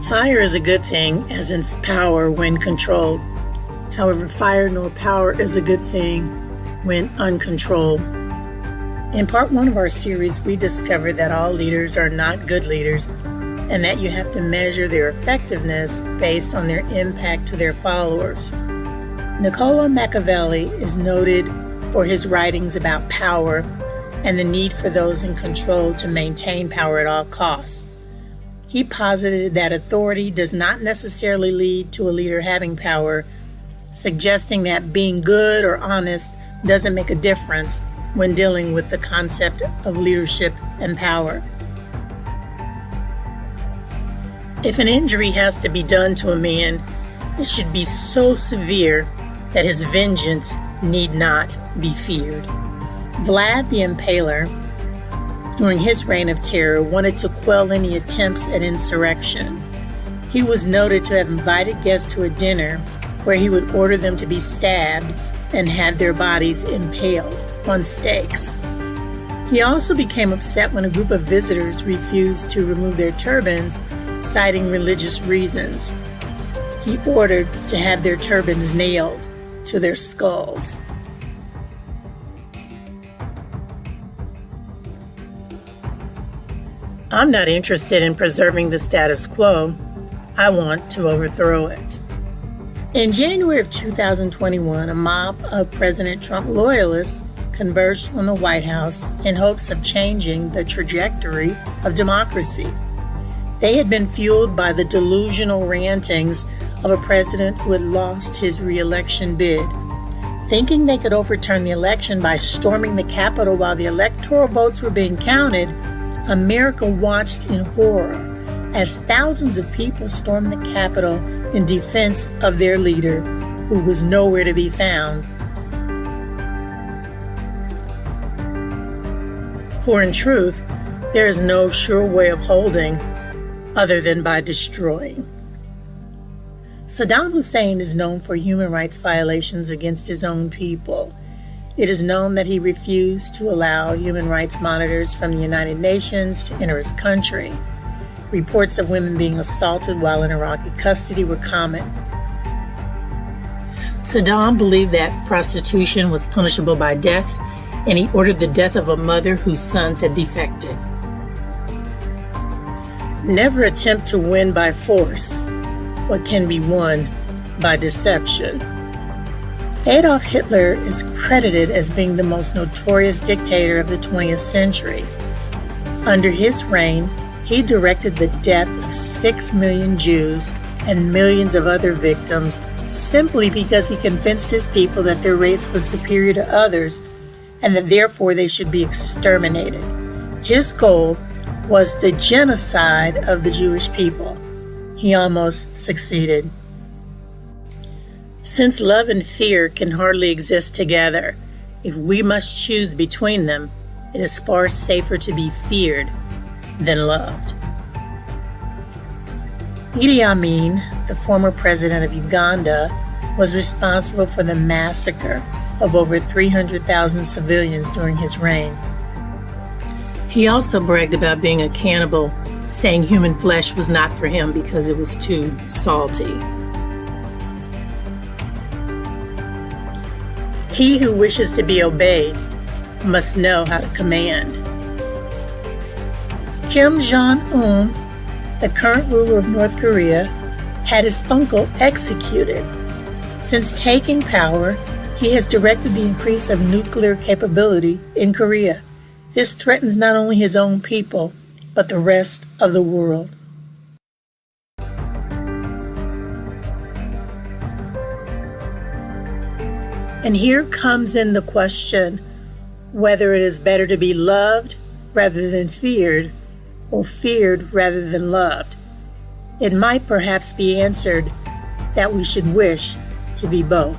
Fire is a good thing, as in power when controlled. However, fire nor power is a good thing when uncontrolled. In part 1 of our series, we discovered that all leaders are not good leaders and that you have to measure their effectiveness based on their impact to their followers. Niccolo Machiavelli is noted for his writings about power and the need for those in control to maintain power at all costs. He posited that authority does not necessarily lead to a leader having power, suggesting that being good or honest doesn't make a difference when dealing with the concept of leadership and power. If an injury has to be done to a man, it should be so severe that his vengeance need not be feared. Vlad the Impaler, during his reign of terror, wanted to quell any attempts at insurrection. He was noted to have invited guests to a dinner where he would order them to be stabbed and had their bodies impaled on stakes. He also became upset when a group of visitors refused to remove their turbans, citing religious reasons. He ordered to have their turbans nailed to their skulls. I'm not interested in preserving the status quo. I want to overthrow it. In January of 2021, a mob of President Trump loyalists converged on the White House in hopes of changing the trajectory of democracy. They had been fueled by the delusional rantings of a president who had lost his re-election bid. Thinking they could overturn the election by storming the Capitol while the electoral votes were being counted, America watched in horror as thousands of people stormed the Capitol in defense of their leader, who was nowhere to be found. For in truth, there is no sure way of holding other than by destroying. Saddam Hussein is known for human rights violations against his own people. It is known that he refused to allow human rights monitors from the United Nations to enter his country. Reports of women being assaulted while in Iraqi custody were common. Saddam believed that prostitution was punishable by death, and he ordered the death of a mother whose sons had defected. Never attempt to win by force what can be won by deception. Adolf Hitler is credited as being the most notorious dictator of the 20th century. Under his reign, he directed the death of 6 million Jews and millions of other victims simply because he convinced his people that their race was superior to others and that therefore they should be exterminated. His goal was the genocide of the Jewish people. He almost succeeded. Since love and fear can hardly exist together, if we must choose between them, it is far safer to be feared than loved. Idi Amin, the former president of Uganda, was responsible for the massacre of over 300,000 civilians during his reign. He also bragged about being a cannibal, saying human flesh was not for him because it was too salty. He who wishes to be obeyed must know how to command. Kim Jong-un, the current ruler of North Korea, had his uncle executed. Since taking power, he has directed the increase of nuclear capability in Korea. This threatens not only his own people, but the rest of the world. And here comes in the question whether it is better to be loved rather than feared, or feared rather than loved. It might perhaps be answered that we should wish to be both.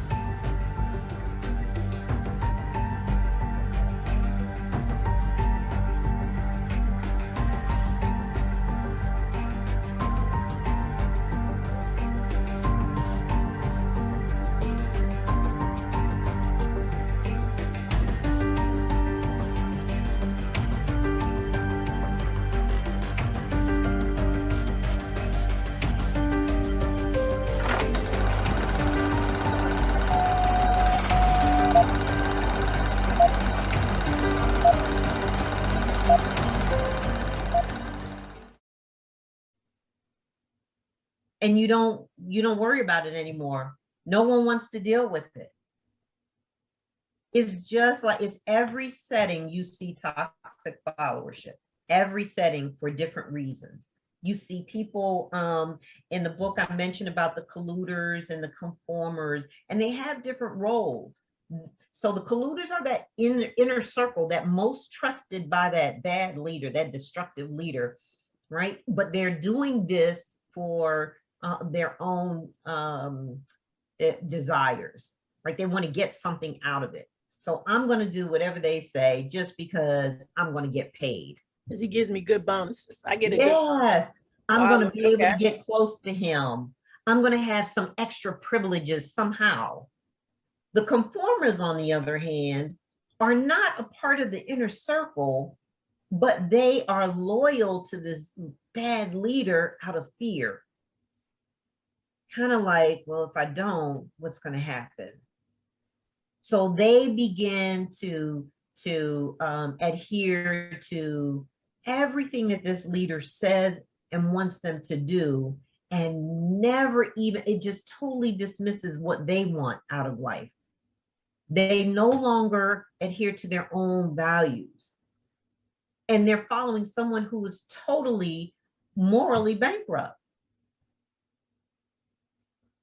And you don't worry about it anymore. No one wants to deal with it. It's just like, it's every setting you see toxic followership, every setting for different reasons. You see people, in the book I mentioned about the colluders and the conformers, and they have different roles. So the colluders are that inner circle that most trusted by that bad leader, that destructive leader, right? But they're doing this for their own desires, right? They want to get something out of it. So I'm going to do whatever they say just because I'm going to get paid. Because he gives me good bonuses. I get a good Yes, I'm going to be able okay. to get close to him. I'm going to have some extra privileges somehow. The conformers, on the other hand, are not a part of the inner circle, but they are loyal to this bad leader out of fear. Kind of like, well, if I don't, what's going to happen? So they begin to adhere to everything that this leader says and wants them to do, and never even, it just totally dismisses what they want out of life. They no longer adhere to their own values, and they're following someone who is totally morally bankrupt.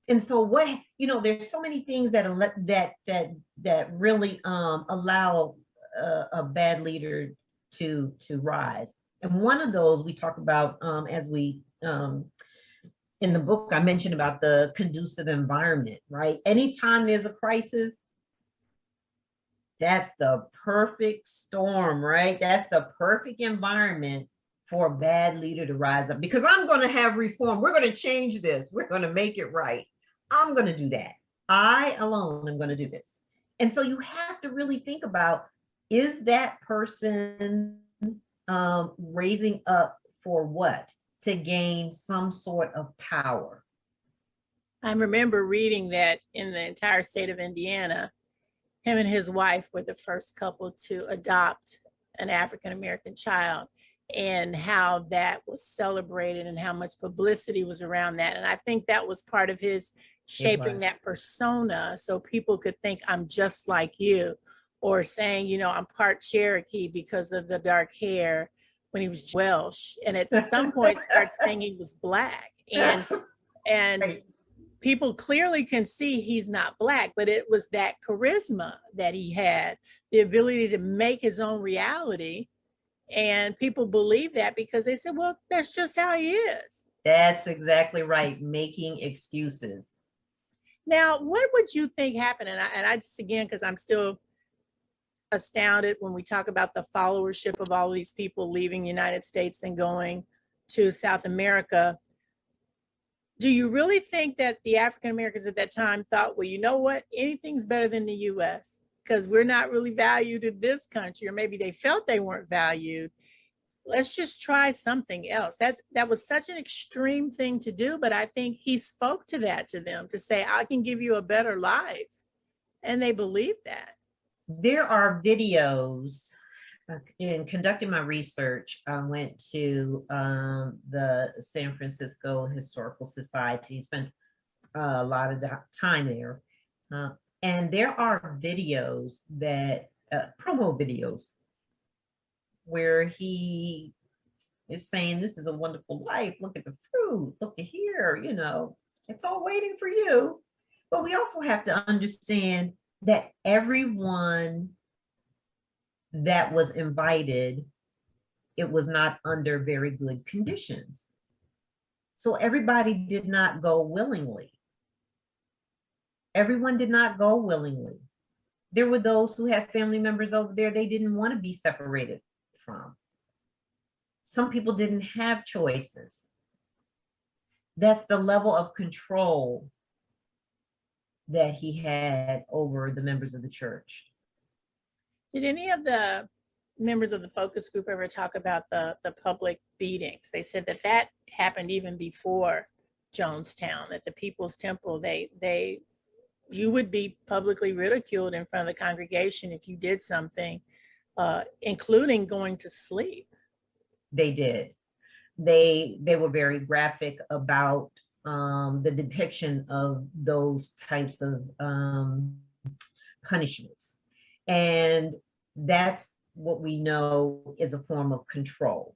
And so what, there's so many things that really allow a bad leader to rise. And one of those we talk about, as we in the book I mentioned about the conducive environment, right? Anytime there's a crisis, that's the perfect storm, right? That's the perfect environment for a bad leader to rise up, because I'm going to have reform. We're going to change this. We're going to make it right. I'm going to do that. I alone am going to do this. And so you have to really think about, is that person raising up for what? To gain some sort of power. I remember reading that in the entire state of Indiana, him and his wife were the first couple to adopt an African-American child, and how that was celebrated and how much publicity was around that. And I think that was part of his shaping that persona, so people could think, I'm just like you, or saying, I'm part Cherokee because of the dark hair when he was Welsh, and at some point starts saying he was Black. And Right. People clearly can see he's not Black, but it was that charisma that he had, the ability to make his own reality. And people believe that because they said, well, that's just how he is. That's exactly right. Making excuses. Now, what would you think happened? And I just, again, because I'm still astounded when we talk about the followership of all these people leaving the United States and going to South America. Do you really think that the African Americans at that time thought, well, you know what, anything's better than the US because we're not really valued in this country, or maybe they felt they weren't valued? Let's just try something else. That was such an extreme thing to do, but I think he spoke to that to them, to say, I can give you a better life. And they believed that. There are videos. In conducting my research, I went to the San Francisco Historical Society, spent a lot of time there. And there are videos that, promo videos, where he is saying, this is a wonderful life. Look at the fruit, look at here, it's all waiting for you. But we also have to understand that everyone that was invited, it was not under very good conditions. So everybody did not go willingly. Everyone did not go willingly. There were those who had family members over there they didn't want to be separated from. Some people didn't have choices. That's the level of control that he had over the members of the church. Did any of the members of the focus group ever talk about the public beatings? They said that happened even before Jonestown, at the People's Temple. You would be publicly ridiculed in front of the congregation if you did something including going to sleep. They did. They were very graphic about the depiction of those types of punishments. And that's what we know is a form of control.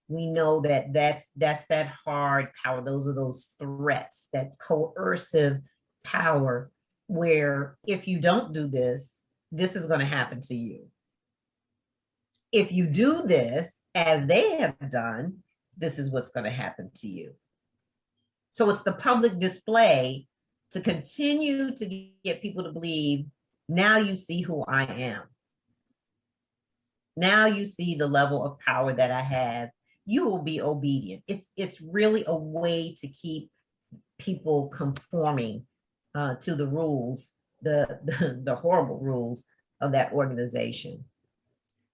We know that that's that hard power. Those are those threats, that coercive power, where if you don't do this, this is going to happen to you. If you do this, as they have done, this is what's going to happen to you. So it's the public display to continue to get people to believe, now you see who I am. Now you see the level of power that I have. You will be obedient. It's really a way to keep people conforming to the rules, the horrible rules of that organization.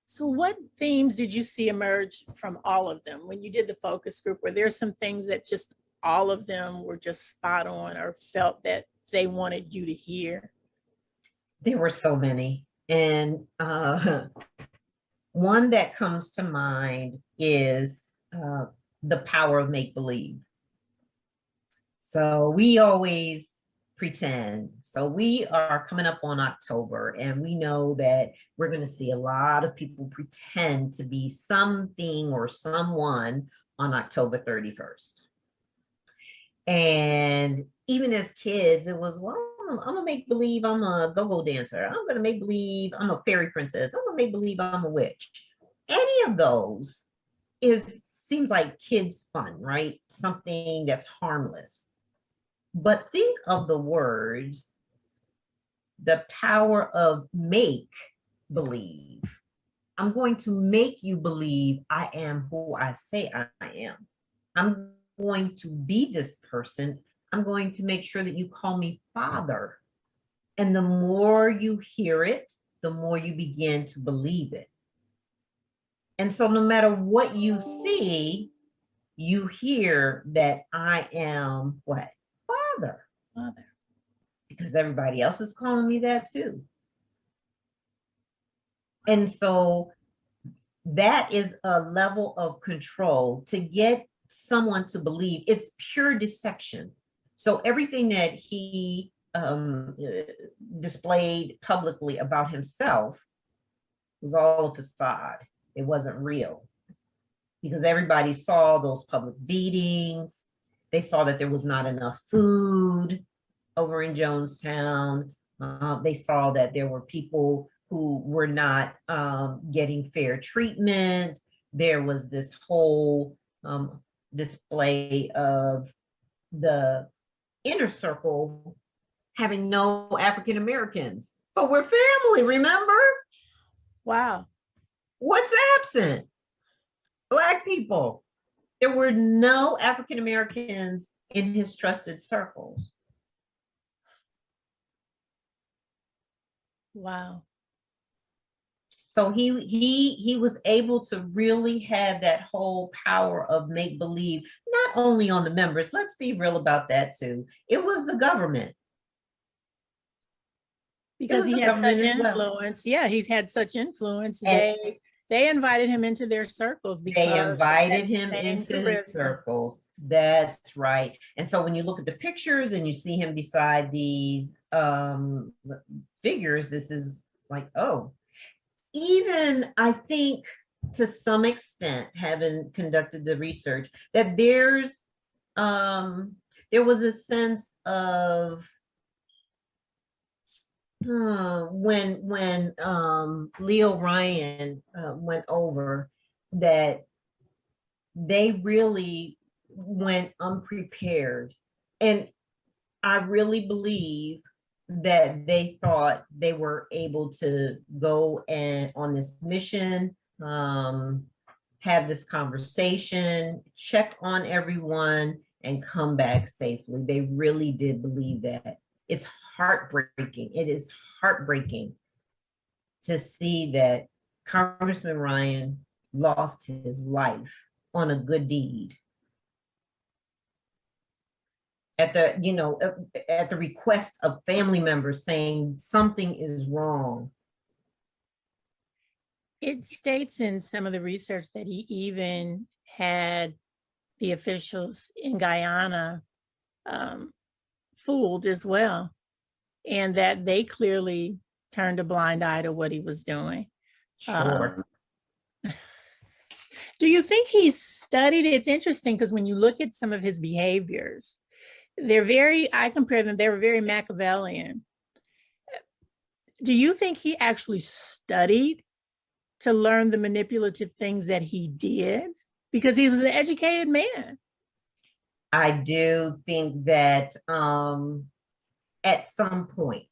So what themes did you see emerge from all of them when you did the focus group? Were there some things that just all of them were just spot on, or felt that they wanted you to hear? There were so many. And one that comes to mind is the power of make-believe. So we always pretend. So we are coming up on October, and we know that we're going to see a lot of people pretend to be something or someone on October 31st. And even as kids, it was, well, I'm gonna make believe I'm a go-go dancer. I'm gonna make believe I'm a fairy princess. I'm gonna make believe I'm a witch. Any of those seems like kids' fun, right? Something that's harmless. But think of the words, the power of make believe. I'm going to make you believe I am who I say I am. I'm going to be this person. I'm going to make sure that you call me father. And the more you hear it, the more you begin to believe it. And so no matter what you see, you hear that I am what? Father. Father. Because everybody else is calling me that too. And so that is a level of control to get someone to believe. It's pure deception. So everything that he displayed publicly about himself was all a facade. It wasn't real, because everybody saw those public beatings. They saw that there was not enough food over in Jonestown. They saw that there were people who were not getting fair treatment. There was this whole display of the inner circle having no African Americans, but we're family, remember? Wow. What's absent? Black people. There were no African Americans in his trusted circles. Wow. So he was able to really have that whole power of make believe, not only on the members. Let's be real about that too. It was the government. Because he had such influence. Well. Yeah, he's had such influence. And they invited him into their circles. Because they invited him into his circles. That's right. And so when you look at the pictures and you see him beside these figures, this is like, oh, even I think to some extent, having conducted the research, that there was a sense of when Leo Ryan went over, that they really went unprepared. And I really believe that they thought they were able to go and on this mission, have this conversation, check on everyone, and come back safely. They really did believe that. It's heartbreaking. It is heartbreaking to see that Congressman Ryan lost his life on a good deed. At the request of family members saying something is wrong. It states in some of the research that he even had the officials in Guyana fooled as well, and that they clearly turned a blind eye to what he was doing. Sure. Do you think he studied? It's interesting because when you look at some of his behaviors, I compare them, they were very Machiavellian. Do you think he actually studied to learn the manipulative things that he did? Because he was an educated man. I do think that at some point,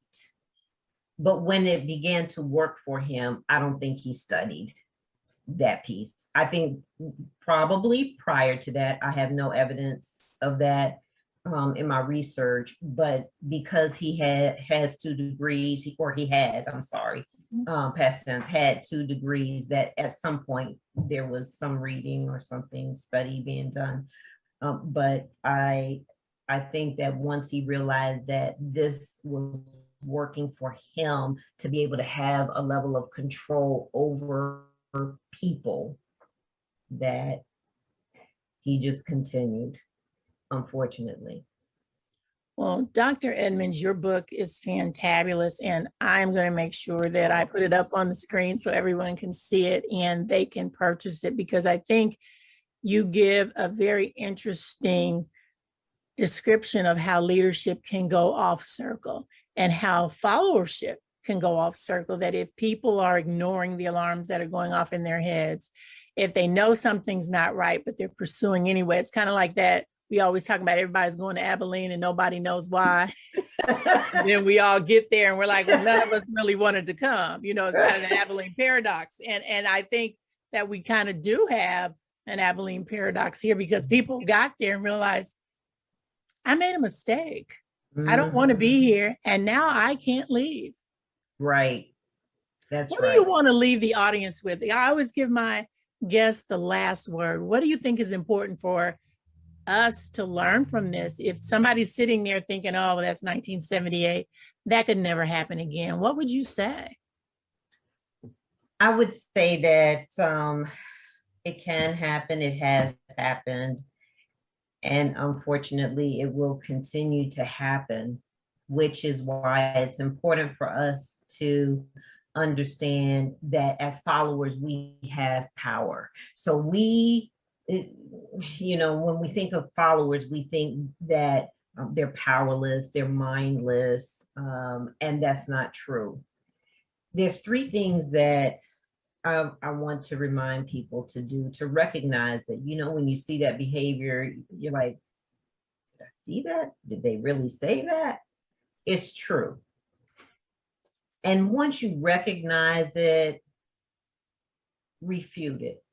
but when it began to work for him, I don't think he studied that piece. I think probably prior to that, I have no evidence of that in my research, but because he has 2 degrees, he had, I'm sorry, past tense, had 2 degrees, that at some point there was some reading or something, study being done. But I think that once he realized that this was working for him to be able to have a level of control over people, that he just continued, unfortunately. Well, Dr. Edmonds, your book is fantabulous, and I'm going to make sure that I put it up on the screen so everyone can see it and they can purchase it, because I think you give a very interesting description of how leadership can go off circle and how followership can go off circle. That if people are ignoring the alarms that are going off in their heads, if they know something's not right, but they're pursuing anyway, it's kind of like that. We always talk about everybody's going to Abilene and nobody knows why. Then we all get there and we're like, well, none of us really wanted to come. You know, it's kind of the Abilene paradox. And I think that we kind of do have an Abilene paradox here, because people got there and realized, I made a mistake. I don't want to be here. And now I can't leave. Right. That's what right. do you want to leave the audience with? I always give my guests the last word. What do you think is important for us to learn from this? If somebody's sitting there thinking, oh, well, that's 1978, that could never happen again, what would you say? I would say that it can happen. It has happened. And unfortunately, it will continue to happen, which is why it's important for us to understand that as followers, we have power. So when we think of followers, we think that they're powerless, they're mindless, and that's not true. There's 3 things that I want to remind people to do, to recognize that, when you see that behavior, you're like, did I see that? Did they really say that? It's true. And once you recognize it, refute it.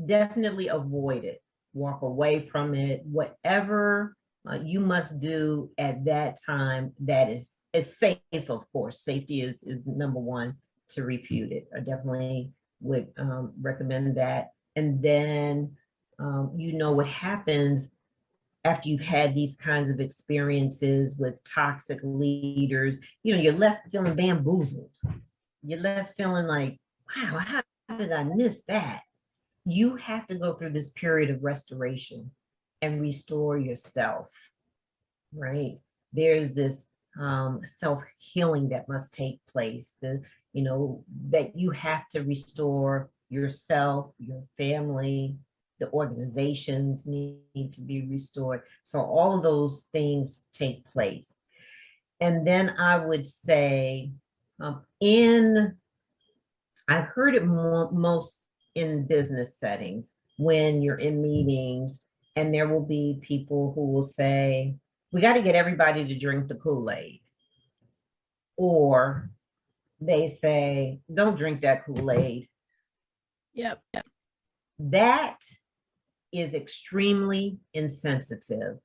Definitely avoid it. Walk away from it. Whatever you must do at that time that is safe, of course. Safety is number 1. To refute it. I definitely would recommend that. And then what happens after you've had these kinds of experiences with toxic leaders. You're left feeling bamboozled. You're left feeling like, wow, how did I miss that? You have to go through this period of restoration and restore yourself, right? There's this self-healing that must take place. That you have to restore yourself, your family, the organizations need to be restored. So all of those things take place. And then I would say, I've heard it most in business settings, when you're in meetings and there will be people who will say, we got to get everybody to drink the Kool-Aid. Or they say, don't drink that Kool-Aid. Yep. That is extremely insensitive.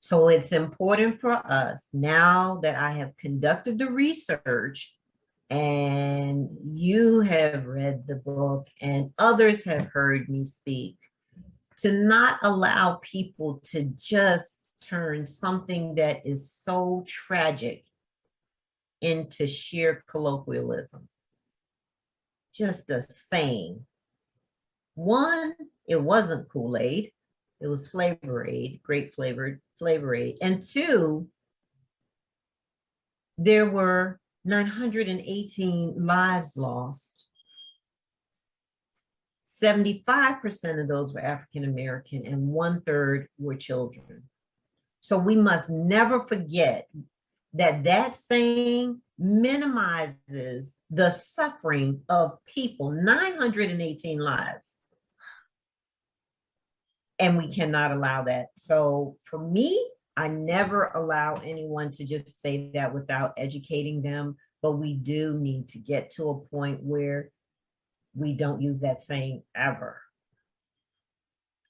So it's important for us, now that I have conducted the research and you have read the book and others have heard me speak, to not allow people to just turn something that is so tragic into sheer colloquialism. just a saying. One, it wasn't Kool-Aid. It was Flavor Aid, grape flavored Flavor Aid. And two, there were 918 lives lost. 75% of those were African American and 1/3 were children. So we must never forget that that saying minimizes the suffering of people, 918 lives. And we cannot allow that. So for me, I never allow anyone to just say that without educating them, but we do need to get to a point where we don't use that saying ever.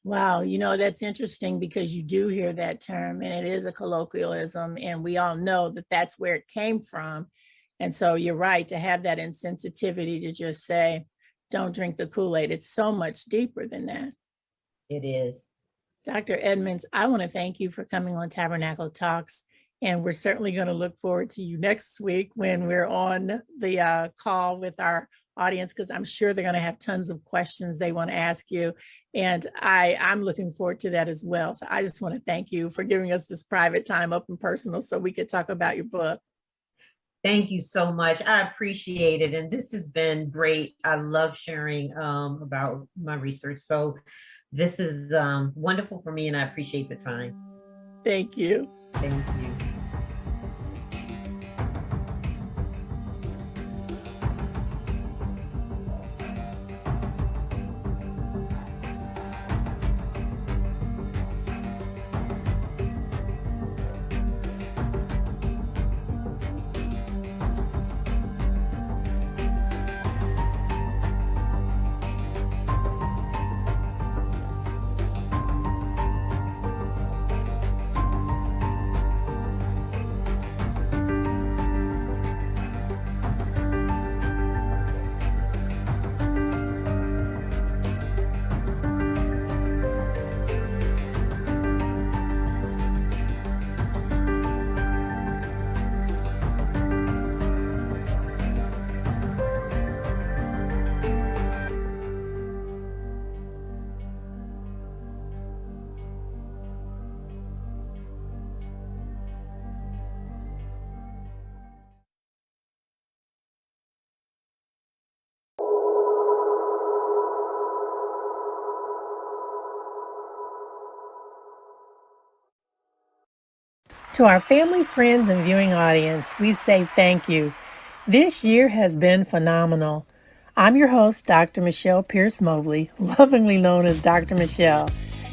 Wow, that's interesting because you do hear that term and it is a colloquialism, and we all know that that's where it came from. And so you're right to have that insensitivity to just say, don't drink the Kool-Aid. It's so much deeper than that. It is. Dr. Edmonds, I want to thank you for coming on Tabernacle Talks. And we're certainly going to look forward to you next week when we're on the call with our audience, because I'm sure they're going to have tons of questions they want to ask you. And I'm looking forward to that as well. So I just want to thank you for giving us this private time up and personal so we could talk about your book. Thank you so much. I appreciate it. And this has been great. I love sharing about my research. So this is wonderful for me, and I appreciate the time. Thank you. Thank you. To our family, friends, and viewing audience, we say thank you. This year has been phenomenal. I'm your host, Dr. Michelle Pierce Mobley, lovingly known as Dr. Michelle.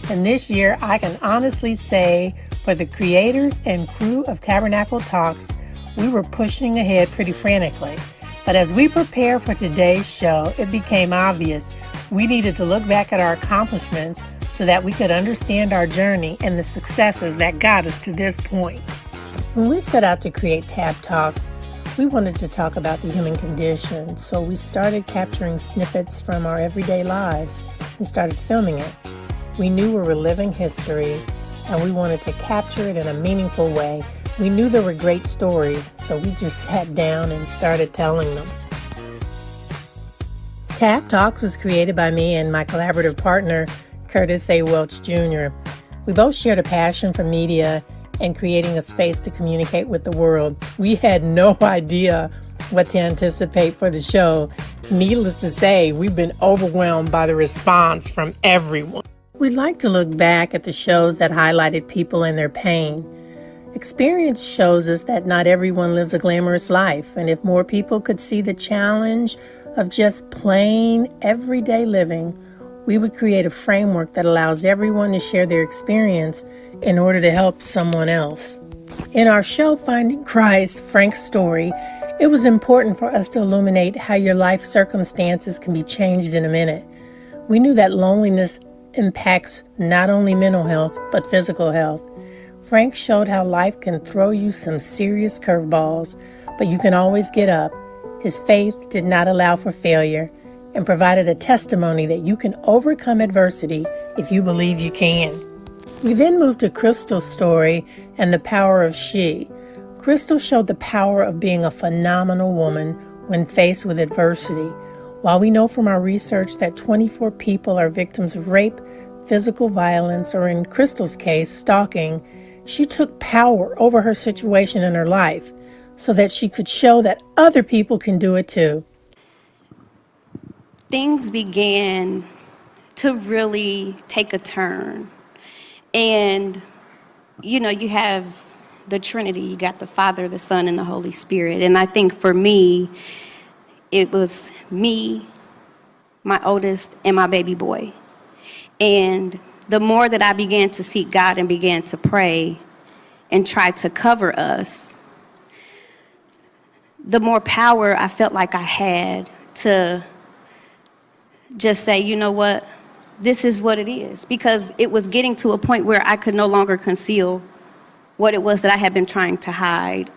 And this year, I can honestly say for the creators and crew of Tabernacle Talks, we were pushing ahead pretty frantically. But as we prepare for today's show, it became obvious we needed to look back at our accomplishments so that we could understand our journey and the successes that got us to this point. When we set out to create Tab Talks, we wanted to talk about the human condition, so we started capturing snippets from our everyday lives and started filming it. We knew we were living history, and we wanted to capture it in a meaningful way. We knew there were great stories, so we just sat down and started telling them. Tab Talks was created by me and my collaborative partner, Curtis A. Welch Jr. We both shared a passion for media and creating a space to communicate with the world. We had no idea what to anticipate for the show. Needless to say, we've been overwhelmed by the response from everyone. We'd like to look back at the shows that highlighted people and their pain. Experience shows us that not everyone lives a glamorous life, and if more people could see the challenge of just plain everyday living, we would create a framework that allows everyone to share their experience in order to help someone else. In our show, Finding Christ, Frank's story, it was important for us to illuminate how your life circumstances can be changed in a minute. We knew that loneliness impacts not only mental health, but physical health. Frank showed how life can throw you some serious curveballs, but you can always get up. His faith did not allow for failure and provided a testimony that you can overcome adversity if you believe you can. We then moved to Crystal's story and the power of she. Crystal showed the power of being a phenomenal woman when faced with adversity. While we know from our research that 24 people are victims of rape, physical violence, or in Crystal's case, stalking, she took power over her situation in her life so that she could show that other people can do it too. Things began to really take a turn. And, you know, you have the Trinity, you got the Father, the Son, and the Holy Spirit. And I think for me, it was me, my oldest, and my baby boy. And the more that I began to seek God and began to pray and try to cover us, the more power I felt like I had to just say, you know what, this is what it is. Because it was getting to a point where I could no longer conceal what it was that I had been trying to hide.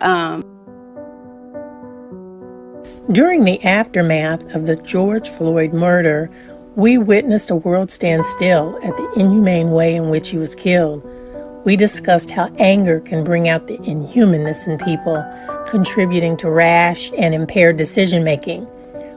During the aftermath of the George Floyd murder, we witnessed a world stand still at the inhumane way in which he was killed. We discussed how anger can bring out the inhumanness in people, contributing to rash and impaired decision-making.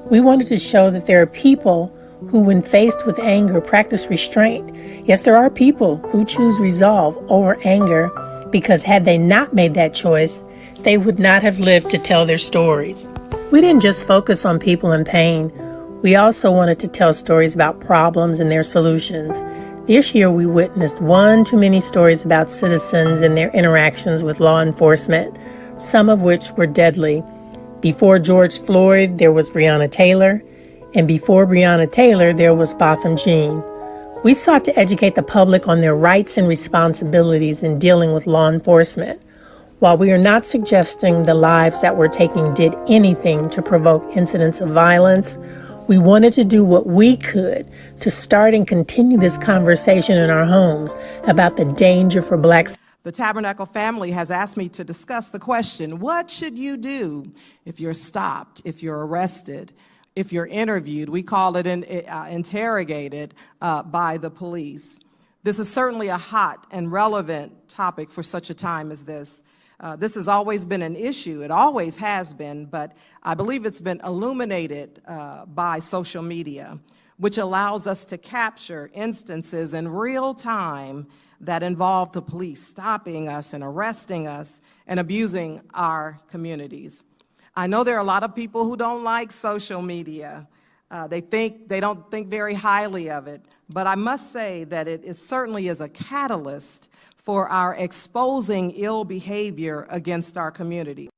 We wanted to show that there are people who, when faced with anger, practice restraint. Yes, there are people who choose resolve over anger because had they not made that choice, they would not have lived to tell their stories. We didn't just focus on people in pain. We also wanted to tell stories about problems and their solutions. This year, we witnessed one too many stories about citizens and their interactions with law enforcement, some of which were deadly. Before George Floyd, there was Breonna Taylor, and before Breonna Taylor, there was Botham Jean. We sought to educate the public on their rights and responsibilities in dealing with law enforcement. While we are not suggesting the lives that we're taking did anything to provoke incidents of violence, we wanted to do what we could to start and continue this conversation in our homes about the danger for Blacks. The Tabernacle family has asked me to discuss the question, what should you do if you're stopped, if you're arrested, if you're interviewed? We call it interrogated by the police. This is certainly a hot and relevant topic for such a time as this. This has always been an issue. It always has been, but I believe it's been illuminated by social media, which allows us to capture instances in real time that involve the police stopping us and arresting us and abusing our communities. I know there are a lot of people who don't like social media. They don't think very highly of it, but I must say that it certainly is a catalyst for our exposing ill behavior against our community.